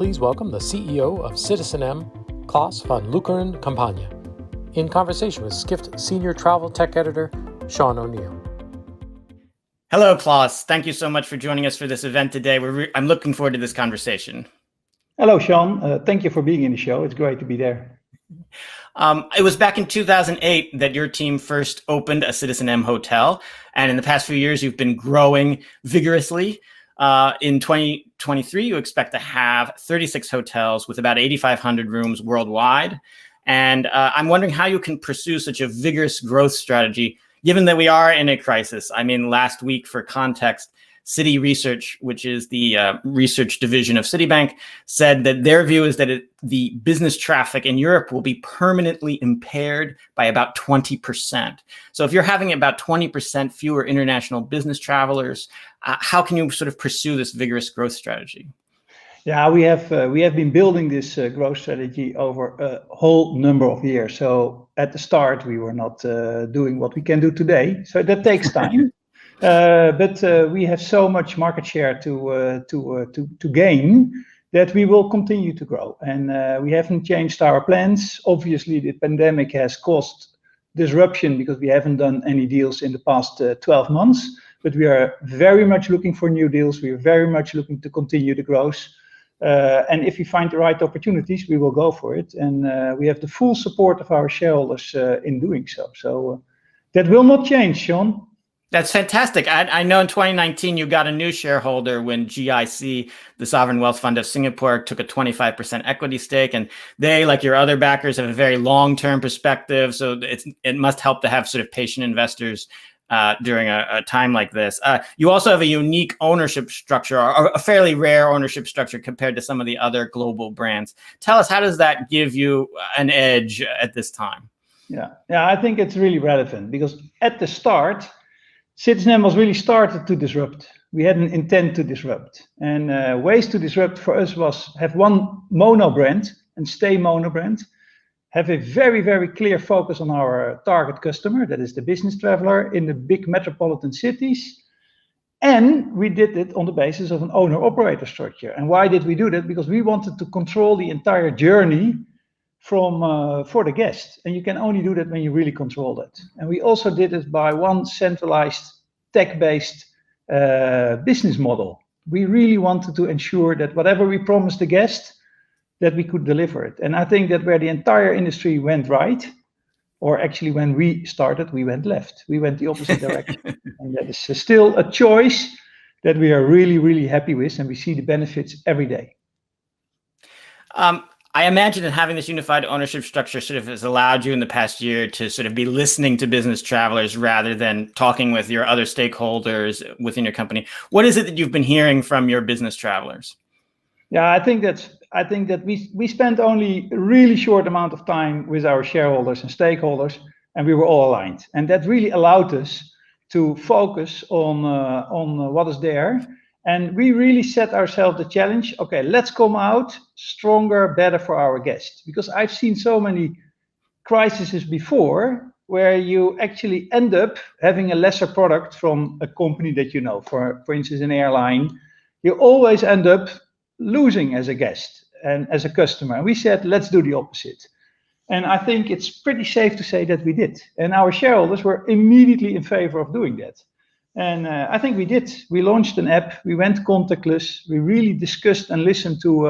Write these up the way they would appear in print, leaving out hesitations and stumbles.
please welcome the CEO of citizenM, Klaas van Lookeren, Campagne, in conversation with Skift Senior Travel Tech Editor, Sean O'Neill. Hello, Klaas. Thank you so much for joining us for this event today. I'm looking forward to this conversation. Hello, Sean. Thank you for being in the show. It's great to be there. It was back in 2008 that your team first opened a citizenM hotel. And in the past few years, you've been growing vigorously. In 2023, you expect to have 36 hotels with about 8,500 rooms worldwide. And I'm wondering how you can pursue such a vigorous growth strategy, given that we are in a crisis. I mean, last week, for context, Citi Research, which is the research division of Citibank, said that their view is that the business traffic in Europe will be permanently impaired by about 20%. So if you're having about 20% fewer international business travelers, how can you sort of pursue this vigorous growth strategy? Yeah, we have been building this growth strategy over a whole number of years. So at the start, we were not doing what we can do today. So that takes time. But we have so much market share to gain that we will continue to grow. And we haven't changed our plans. Obviously, the pandemic has caused disruption because we haven't done any deals in the past 12 months. But we are very much looking for new deals. We are very much looking to continue the growth. And if we find the right opportunities, we will go for it. And we have the full support of our shareholders in doing so. So that will not change, Sean. That's fantastic. I know in 2019, you got a new shareholder when GIC, the Sovereign Wealth Fund of Singapore, took a 25% equity stake. And they, like your other backers, have a very long-term perspective. So it must help to have sort of patient investors during a time like this. You also have a unique ownership structure, or a fairly rare ownership structure compared to some of the other global brands. Tell us, how does that give you an edge at this time? Yeah, I think it's really relevant because at the start, citizenM was really started to disrupt. We had an intent to disrupt. And ways to disrupt for us was have one mono brand and stay mono brand, have a very, very clear focus on our target customer, that is the business traveler in the big metropolitan cities. And we did it on the basis of an owner-operator structure. And why did we do that? Because we wanted to control the entire journey for the guest. And you can only do that when you really control that. And we also did it by one centralized tech-based business model. We really wanted to ensure that whatever we promised the guest, that we could deliver it. And I think that where the entire industry went right, or actually when we started, we went left. We went the opposite direction. And that is still a choice that we are really, really happy with, and we see the benefits every day. I imagine that having this unified ownership structure sort of has allowed you in the past year to sort of be listening to business travelers rather than talking with your other stakeholders within your company. What is it that you've been hearing from your business travelers? Yeah, I think that we spent only a really short amount of time with our shareholders and stakeholders, and we were all aligned. And that really allowed us to focus on what is there. And we really set ourselves the challenge, okay, let's come out stronger, better for our guests. Because I've seen so many crises before where you actually end up having a lesser product from a company that you know. For instance, an airline, you always end up losing as a guest and as a customer. And we said, let's do the opposite. And I think it's pretty safe to say that we did. And our shareholders were immediately in favor of doing that. And I think we did. We launched an app. We went contactless. We really discussed and listened to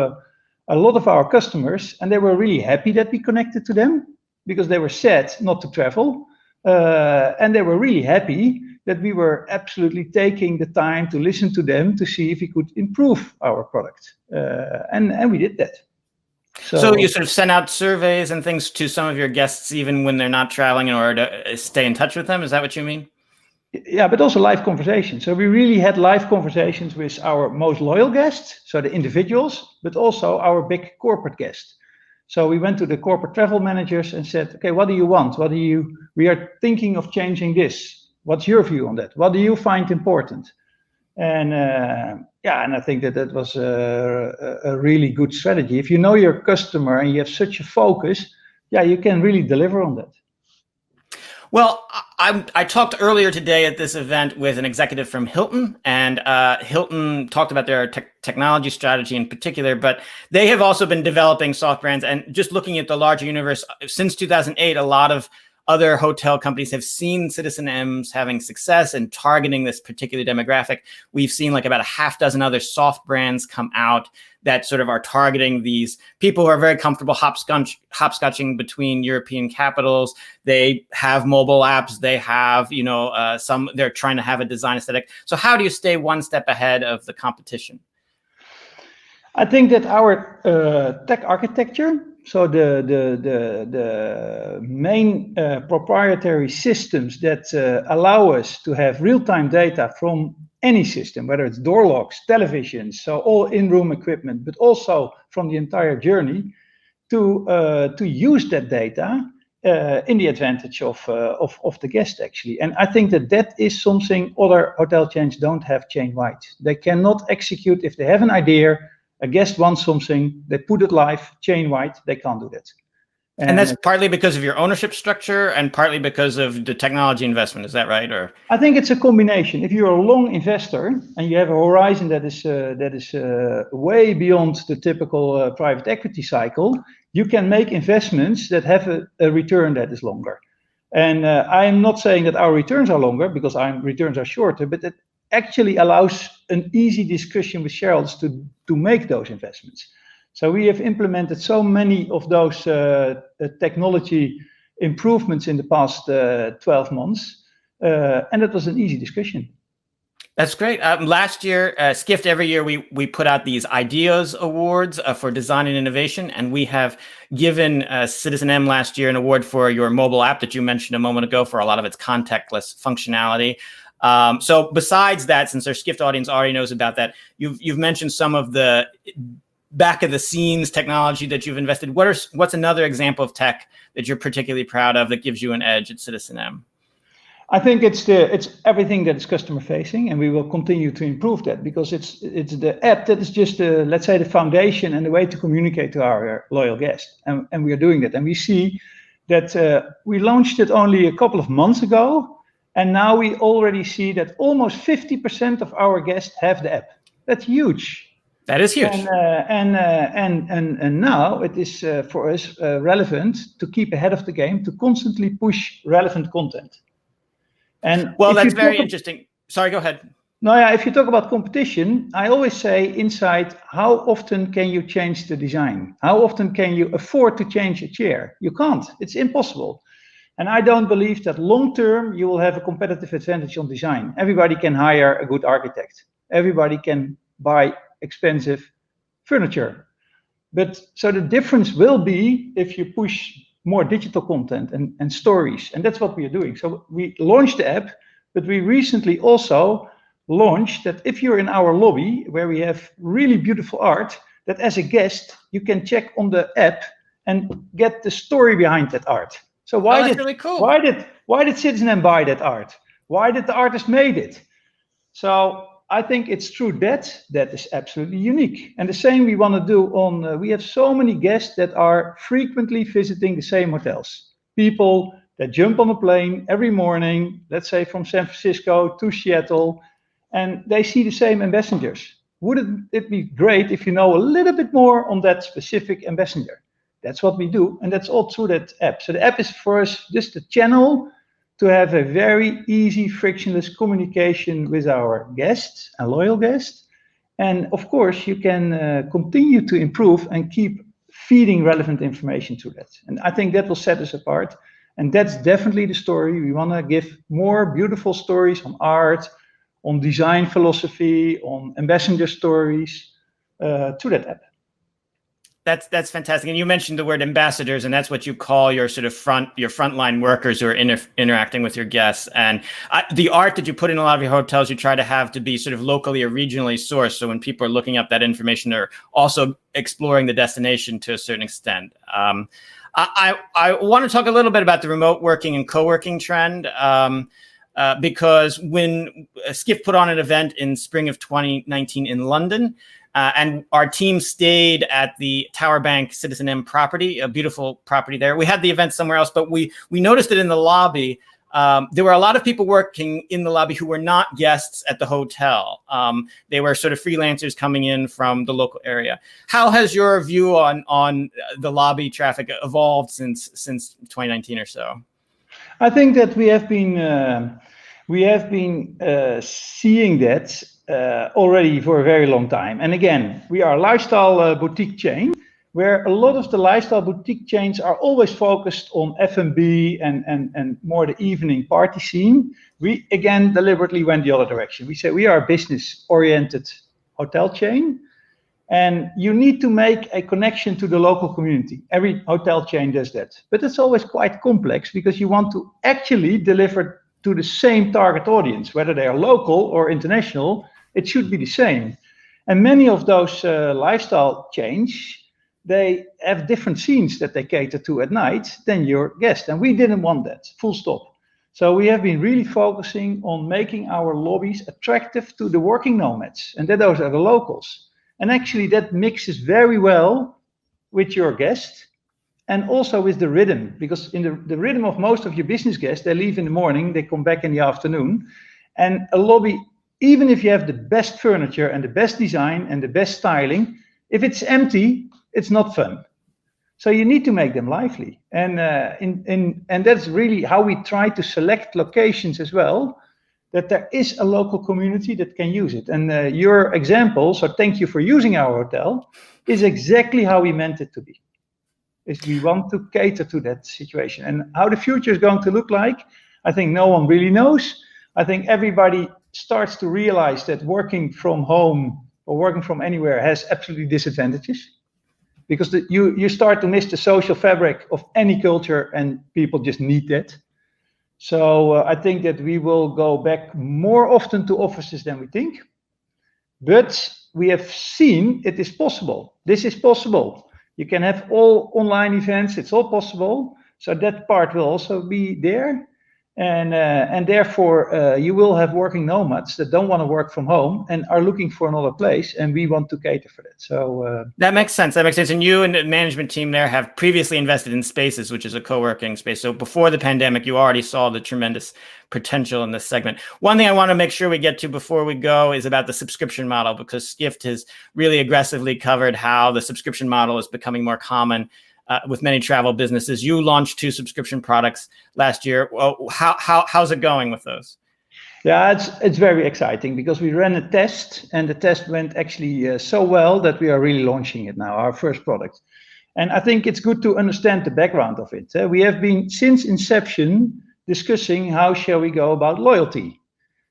a lot of our customers. And they were really happy that we connected to them because they were sad not to travel. And they were really happy that we were absolutely taking the time to listen to them to see if we could improve our product. And we did that. So you sort of sent out surveys and things to some of your guests, even when they're not traveling, in order to stay in touch with them. Is that what you mean? Yeah, but also live conversations. So we really had live conversations with our most loyal guests, so the individuals, but also our big corporate guests. So we went to the corporate travel managers and said, okay, what do you want? We are thinking of changing this. What's your view on that? What do you find important? And and I think that was a really good strategy. If you know your customer and you have such a focus, you can really deliver on that. Well, I talked earlier today at this event with an executive from Hilton, and Hilton talked about their technology strategy in particular, but they have also been developing soft brands. And just looking at the larger universe, since 2008, a lot of other hotel companies have seen citizenMs having success and targeting this particular demographic. We've seen like about a half dozen other soft brands come out that sort of are targeting these people who are very comfortable hopscotching between European capitals. They have mobile apps. They have, they're trying to have a design aesthetic. So how do you stay one step ahead of the competition? I think that our tech architecture, so the main proprietary systems that allow us to have real-time data from any system, whether it's door locks, televisions, so all in-room equipment, but also from the entire journey, to use that data in the advantage of the guest, actually. And I think that is something other hotel chains don't have chain-wide. They cannot execute if they have an idea. A guest wants something, they put it live, chain-wide, they can't do that. And that's partly because of your ownership structure and partly because of the technology investment. Is that right? Or I think it's a combination. If you're a long investor and you have a horizon that is way beyond the typical private equity cycle, you can make investments that have a return that is longer. And I'm not saying that our returns are longer because our returns are shorter, but it actually allows an easy discussion with shareholders to make those investments. So we have implemented so many of those technology improvements in the past 12 months, and it was an easy discussion. That's great. Last year, Skift, every year we put out these Ideas Awards for design and innovation, and we have given citizenM last year an award for your mobile app that you mentioned a moment ago for a lot of its contactless functionality. So besides that, since our Skift audience already knows about that, you've mentioned some of the back of the scenes technology that you've invested. What's another example of tech that you're particularly proud of that gives you an edge at citizenM? I think it's everything that is customer facing, and we will continue to improve that because it's the app that is just let's say the foundation and the way to communicate to our loyal guests, and we are doing that, and we see that we launched it only a couple of months ago. And now we already see that almost 50% of our guests have the app. That's huge. That is huge. And now it is for us relevant to keep ahead of the game, to constantly push relevant content. And well, that's very interesting. Sorry, go ahead. No, yeah. If you talk about competition, I always say inside, how often can you change the design? How often can you afford to change a chair? You can't. It's impossible. And I don't believe that long-term you will have a competitive advantage on design. Everybody can hire a good architect. Everybody can buy expensive furniture. But so the difference will be if you push more digital content and stories. And that's what we are doing. So we launched the app, but we recently also launched that if you're in our lobby where we have really beautiful art, that as a guest, you can check on the app and get the story behind that art. So really cool. why did citizenM buy that art? Why did the artist made it? So I think it's true that is absolutely unique. And the same we want to do on, we have so many guests that are frequently visiting the same hotels. People that jump on a plane every morning, let's say from San Francisco to Seattle, and they see the same ambassadors. Wouldn't it be great if you know a little bit more on that specific ambassador? That's what we do, and that's all through that app. So the app is for us just a channel to have a very easy, frictionless communication with our guests and loyal guests. And of course, you can continue to improve and keep feeding relevant information to that. And I think that will set us apart. And that's definitely the story. We want to give more beautiful stories on art, on design philosophy, on ambassador stories to that app. That's fantastic. And you mentioned the word ambassadors, and that's what you call your sort of frontline workers who are interacting with your guests. And the art that you put in a lot of your hotels, you try to have to be sort of locally or regionally sourced. So when people are looking up that information, they're also exploring the destination to a certain extent. I want to talk a little bit about the remote working and co-working trend. Because when Skift put on an event in spring of 2019 in London, and our team stayed at the Tower Bank citizenM property, a beautiful property there. We had the event somewhere else, but we noticed it in the lobby. there were a lot of people working in the lobby who were not guests at the hotel. They were sort of freelancers coming in from the local area. How has your view on the lobby traffic evolved since 2019 or so? I think that we have been seeing that already for a very long time. And again, we are a lifestyle boutique chain, where a lot of the lifestyle boutique chains are always focused on F&B and more the evening party scene. We, again, deliberately went the other direction. We say we are a business-oriented hotel chain, and you need to make a connection to the local community. Every hotel chain does that. But it's always quite complex because you want to actually deliver to the same target audience, whether they are local or international, it should be the same. And many of those lifestyle chains, they have different scenes that they cater to at night than your guest. And we didn't want that, full stop. So we have been really focusing on making our lobbies attractive to the working nomads, and that those are the locals. And actually that mixes very well with your guest and also with the rhythm, because in the rhythm of most of your business guests, they leave in the morning, they come back in the afternoon. And a lobby, even if you have the best furniture and the best design and the best styling, if it's empty, it's not fun. So you need to make them lively. And that's really how we try to select locations as well, that there is a local community that can use it. And your example, so thank you for using our hotel, is exactly how we meant it to be. Is we want to cater to that situation. And how the future is going to look like, I think no one really knows. I think everybody starts to realize that working from home or working from anywhere has absolutely disadvantages, because you start to miss the social fabric of any culture, and people just need that. So I think that we will go back more often to offices than we think. But we have seen it is possible. This is possible. You can have all online events. It's all possible. So that part will also be there. And therefore, you will have working nomads that don't want to work from home and are looking for another place, and we want to cater for that. So that makes sense. That makes sense. And you and the management team there have previously invested in Spaces, which is a co-working space. So before the pandemic, you already saw the tremendous potential in this segment. One thing I want to make sure we get to before we go is about the subscription model, because Skift has really aggressively covered how the subscription model is becoming more common with many travel businesses. You launched 2 subscription products last year. Well, how's it going with those? Yeah, it's very exciting, because we ran a test, and the test went actually so well that we are really launching it now, our first product. And I think it's good to understand the background of it. We have been, since inception, discussing how shall we go about loyalty.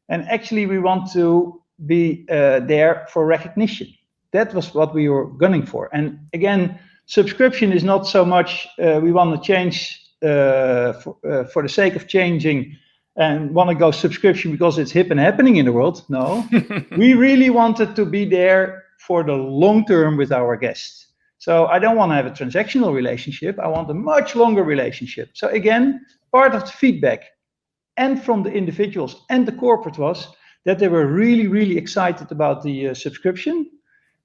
And actually we want to be there for recognition. That was what we were gunning for. And again, subscription is not so much we want to change for the sake of changing and want to go subscription because it's hip and happening in the world. No, we really wanted to be there for the long term with our guests. So I don't want to have a transactional relationship. I want a much longer relationship. So again, part of the feedback and from the individuals and the corporate was that they were really, really excited about the subscription.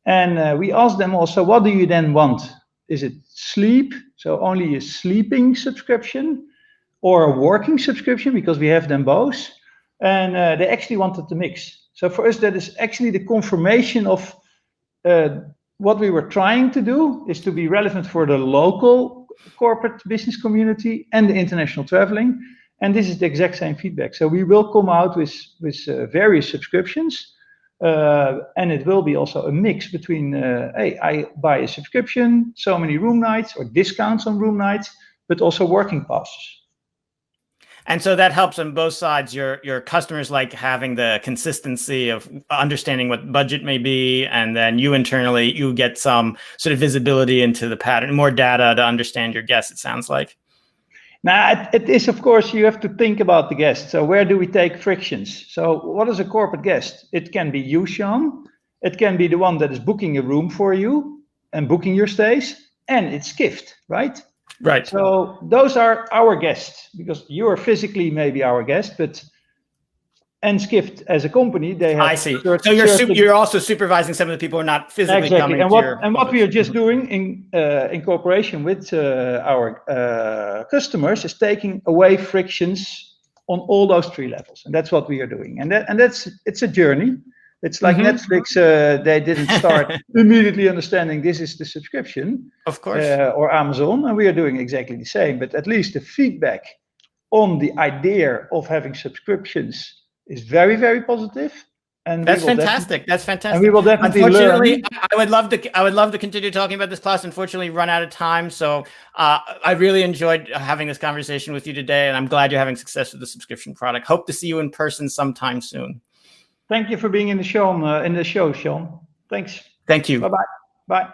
And we asked them also, what do you then want? Is it sleep, so only a sleeping subscription, or a working subscription, because we have them both? And they actually wanted to mix. So for us, that is actually the confirmation of what we were trying to do, is to be relevant for the local corporate business community and the international traveling. And this is the exact same feedback. So we will come out with various subscriptions. And it will be also a mix between, hey, I buy a subscription, so many room nights or discounts on room nights, but also working passes. And so that helps on both sides. Your customers like having the consistency of understanding what budget may be, and then you internally, you get some sort of visibility into the pattern, more data to understand your guests, it sounds like. Now, it is, of course, you have to think about the guest. So where do we take frictions? So what is a corporate guest? It can be you, Sean. It can be the one that is booking a room for you and booking your stays. And it's Skift, right? Right. So those are our guests, because you are physically maybe our guest, but and Skift as a company, they have. I see. So you're also supervising some of the people who are not physically coming and to your. And what we are just doing in cooperation with our customers is taking away frictions on all those 3 levels, and that's what we are doing. And it's a journey. It's like Netflix. They didn't start immediately understanding this is the subscription, of course, or Amazon, and we are doing exactly the same. But at least the feedback on the idea of having subscriptions is very, very positive. And that's fantastic. That's fantastic. And we will definitely Unfortunately, learn. I would love to continue talking about this, Klaas. Unfortunately, run out of time. So I really enjoyed having this conversation with you today, and I'm glad you're having success with the subscription product. Hope to see you in person sometime soon. Thank you for being in the show, Sean. Thanks. Thank you. Bye-bye. Bye.